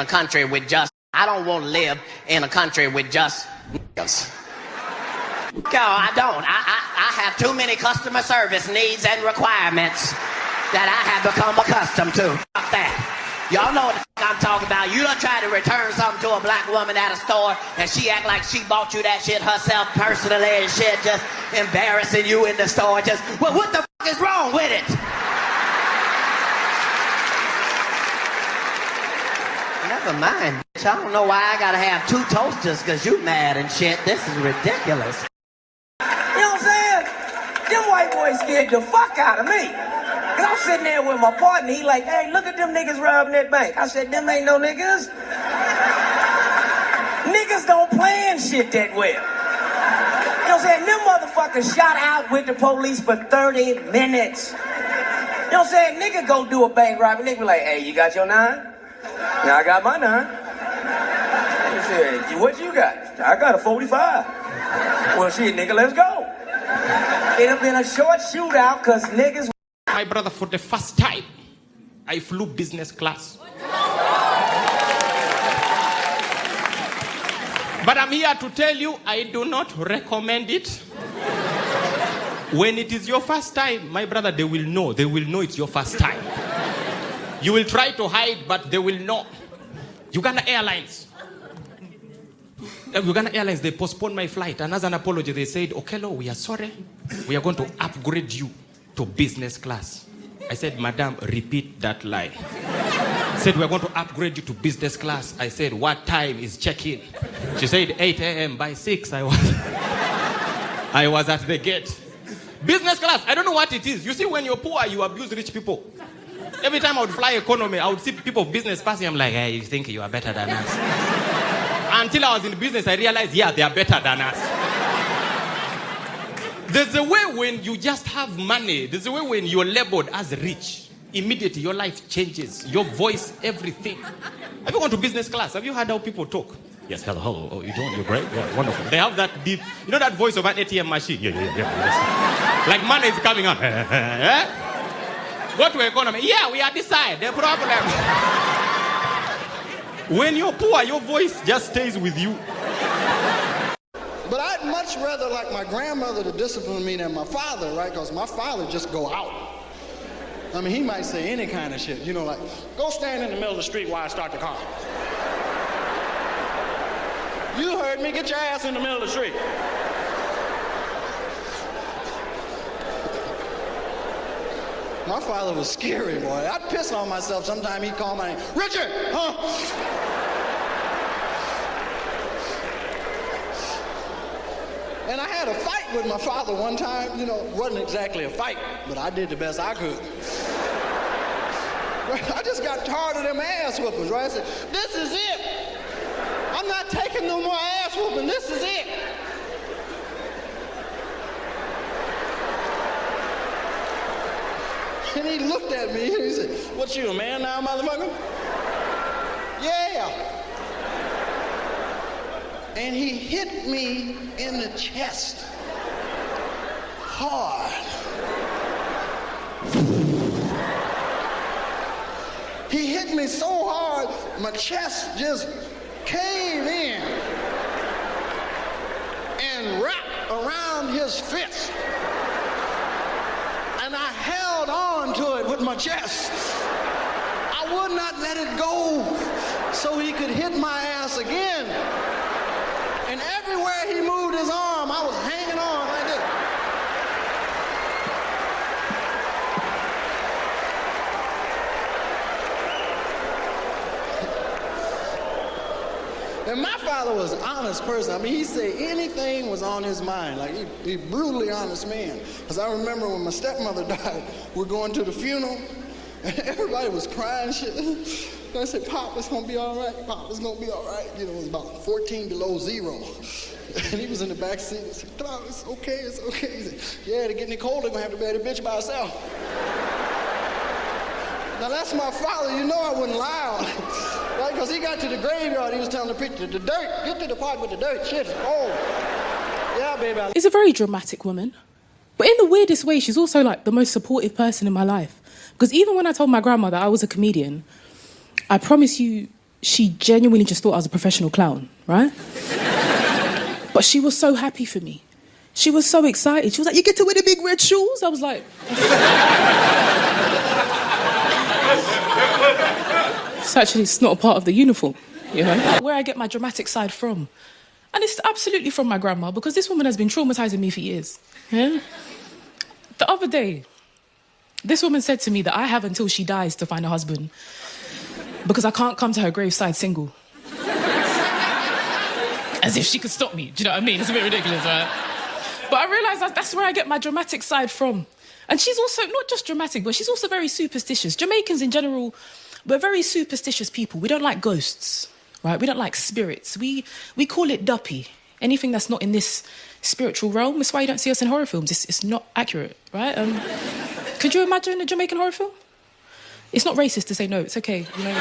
a country with just, I don't want to live in a country with just niggas. No, I don't. I have too many customer service needs and requirements that I have become accustomed to. Fuck that. Y'all know what the fuck I'm talking about. You done try to return something to a black woman at a store and she act like she bought you that shit herself personally and shit, just embarrassing you in the store. Just, well, what the fuck is wrong with it? Never mind, bitch. I don't know why I gotta have two toasters because you mad and shit. This is ridiculous. You know what I'm saying? Them white boys scared the fuck out of me. Cause I'm sitting there with my partner, he like, hey, look at them niggas robbing that bank. I said, them ain't no niggas. Niggas don't plan shit that well. You know what I'm saying? Them motherfuckers shot out with the police for 30 minutes. You know what I'm saying? Nigga go do a bank robbery, nigga be like, hey, you got your 9? Yeah, I got my 9. He said, what you got? I got a 45. Well, shit, nigga, let's go. It'd have been a short shootout cause niggas. My brother, for the first time, I flew business class. But I'm here to tell you, I do not recommend it. When it is your first time, my brother, they will know. They will know it's your first time. You will try to hide, but they will know. Uganda Airlines, they postponed my flight. And as an apology, they said, Okello, we are sorry. We are going to upgrade you to business class. I said, Madam, repeat that lie. Said, we're going to upgrade you to business class. I said, what time is check-in? She said, 8 a.m. By 6, I was at the gate. Business class, I don't know what it is. You see, when you're poor, you abuse rich people. Every time I would fly economy, I would see people of business passing. I'm like, hey, you think you are better than us? Until I was in business, I realized, yeah, they are better than us. There's a way when you just have money. There's a way when you're labeled as rich. Immediately, your life changes. Your voice, everything. Have you gone to business class? Have you heard how people talk? Yes, hello. Oh, you doing? You're great? Yeah, wonderful. They have that deep, you know that voice of an ATM machine? Yeah. Like money is coming on. Go to economy. Yeah, we are this side. The problem. When you're poor, your voice just stays with you. But I'd much rather like my grandmother to discipline me than my father, right? Because my father just go out. I mean, he might say any kind of shit. You know, like, go stand in the middle of the street while I start the car. You heard me. Get your ass in the middle of the street. My father was scary, boy. I'd piss on myself sometime. He'd call my name. Richard! Huh? And I had a fight with my father one time. You know, it wasn't exactly a fight, but I did the best I could. I just got tired of them ass whoopings, right? I said, this is it. I'm not taking no more ass whooping. This is it. And he looked at me and he said, what you, a man now, motherfucker? Yeah. And he hit me in the chest hard. He hit me so hard, my chest just caved in and wrapped around his fist. And I held on to it with my chest. I would not let it go so he could hit my ass again. And everywhere he moved his arm, I was hanging on like this. And my father was an honest person. I mean, he said anything was on his mind. Like, he brutally honest man. Because I remember when my stepmother died, we're going to the funeral, and everybody was crying shit. And I said, Pop, it's going to be all right. Pop, it's going to be all right. You know, it was about 14 below zero. And he was in the back seat. He said, Pop, it's okay, it's okay. He said, yeah, to get any colder, they're going to have to bury the bitch by herself. Now, that's my father. You know I wouldn't lie on him. Right? Because he got to the graveyard, he was telling the preacher, the dirt, get to the part with the dirt. Shit is old. Yeah, baby. She's a very dramatic woman. But in the weirdest way, she's also like the most supportive person in my life. Because even when I told my grandmother I was a comedian, I promise you, she genuinely just thought I was a professional clown, right? But she was so happy for me. She was so excited. She was like, you get to wear the big red shoes? I was like... it's not a part of the uniform, you know? Where I get my dramatic side from. And it's absolutely from my grandma, because this woman has been traumatizing me for years. Yeah? The other day, this woman said to me that I have until she dies to find a husband because I can't come to her graveside single. As if she could stop me, do you know what I mean? It's a bit ridiculous, right? But I realised that's where I get my dramatic side from. And she's also, not just dramatic, but she's also very superstitious. Jamaicans in general, we're very superstitious people. We don't like ghosts, right? We don't like spirits. We call it duppy. Anything that's not in this spiritual realm. That's why you don't see us in horror films. It's not accurate, right? Could you imagine a Jamaican horror film? It's not racist to say no. It's okay. You know,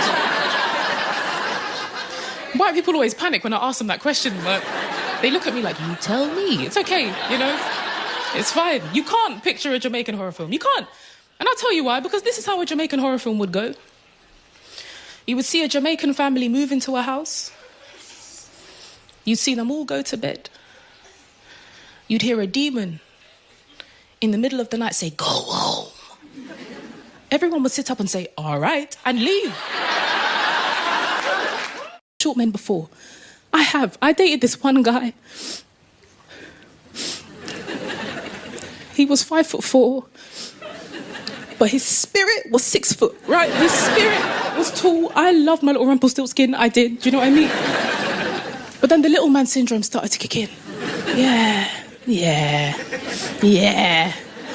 white people always panic when I ask them that question, but they look at me like, you tell me. It's okay, you know? It's fine. You can't picture a Jamaican horror film. You can't. And I'll tell you why, because this is how a Jamaican horror film would go. You would see a Jamaican family move into a house. You'd see them all go to bed. You'd hear a demon in the middle of the night say, go home. Everyone would sit up and say, all right, and leave. Short men before. I dated this one guy. He was 5'4", but his spirit was 6 foot, right? His spirit was tall. I loved my little Rumpelstiltskin, I did, do you know what I mean? But then the little man syndrome started to kick in. Yeah.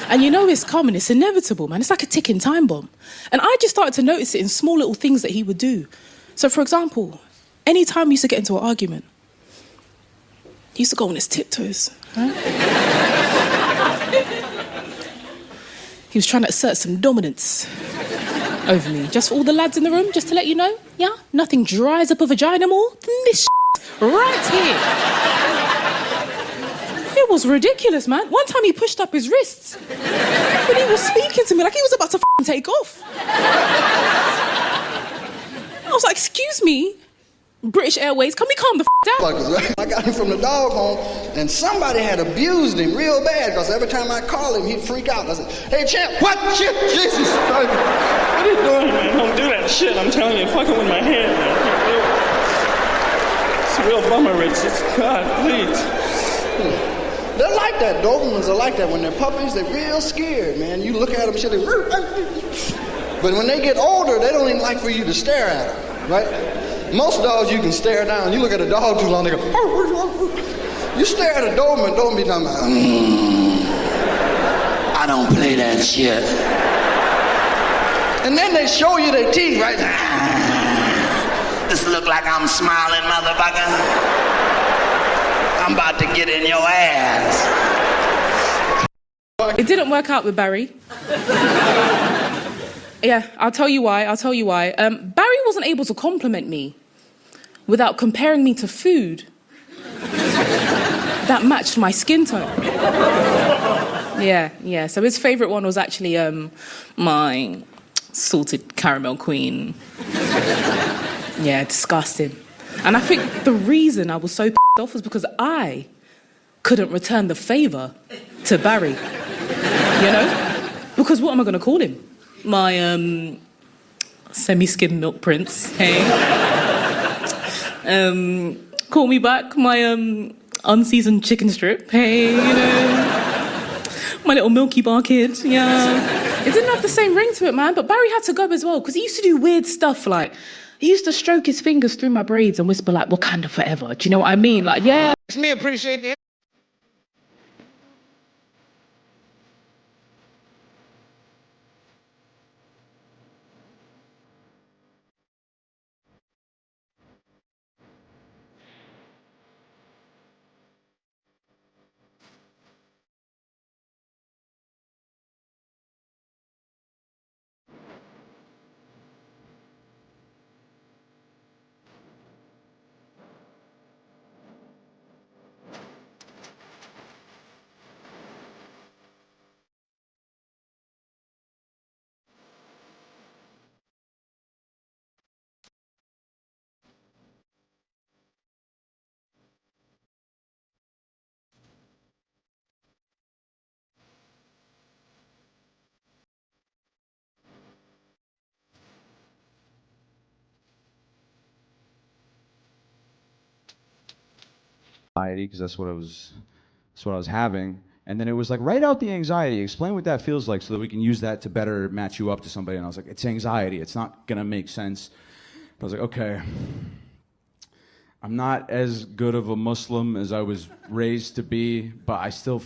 And you know it's coming, it's inevitable, man. It's like a ticking time bomb. And I just started to notice it in small little things that he would do. So, for example, anytime we used to get into an argument, he used to go on his tiptoes, right? He was trying to assert some dominance over me. Just for all the lads in the room, just to let you know, yeah, nothing dries up a vagina more than this right here. It was ridiculous, man. One time he pushed up his wrists when he was speaking to me like he was about to take off. I was like, excuse me, British Airways, can we calm the down? I got him from the dog home, and somebody had abused him real bad, because every time I call him, he'd freak out. I said, hey, champ, what shit? Jesus. What are you doing, man? Don't do that shit. I'm telling you, fucking with my head, man. It's a real bummer, Richard. God, please. They're like that. Dobermans are like that. When they're puppies, they're real scared, man. You look at them, shit, but when they get older, they don't even like for you to stare at them, right? Most dogs you can stare down. You look at a dog too long, they go, you stare at a Doberman, don't be talking about, I don't play that shit. and then they show you their teeth, right? This look like I'm smiling, motherfucker. I'm about to get in your ass. It didn't work out with Barry. Yeah, I'll tell you why. Barry wasn't able to compliment me without comparing me to food that matched my skin tone. Yeah. So his favourite one was actually my salted caramel queen. Yeah, disgusting. And I think the reason I was so pissed off was because I couldn't return the favour to Barry. You know? Because what am I going to call him? My semi-skim milk prince, hey? Call me back, my unseasoned chicken strip, hey, you know? My little Milky Bar kid, yeah. It didn't have the same ring to it, man, but Barry had to go as well, because he used to do weird stuff, like, he used to stroke his fingers through my braids and whisper, like, Wakanda forever. Do you know what I mean? Like, yeah. Me appreciate it. anxiety because that's what I was having. And then it was like, write out the anxiety, explain what that feels like so that we can use that to better match you up to somebody. And I was like, it's anxiety, it's not gonna make sense. But I was like, okay, I'm not as good of a Muslim as I was raised to be, but I still feel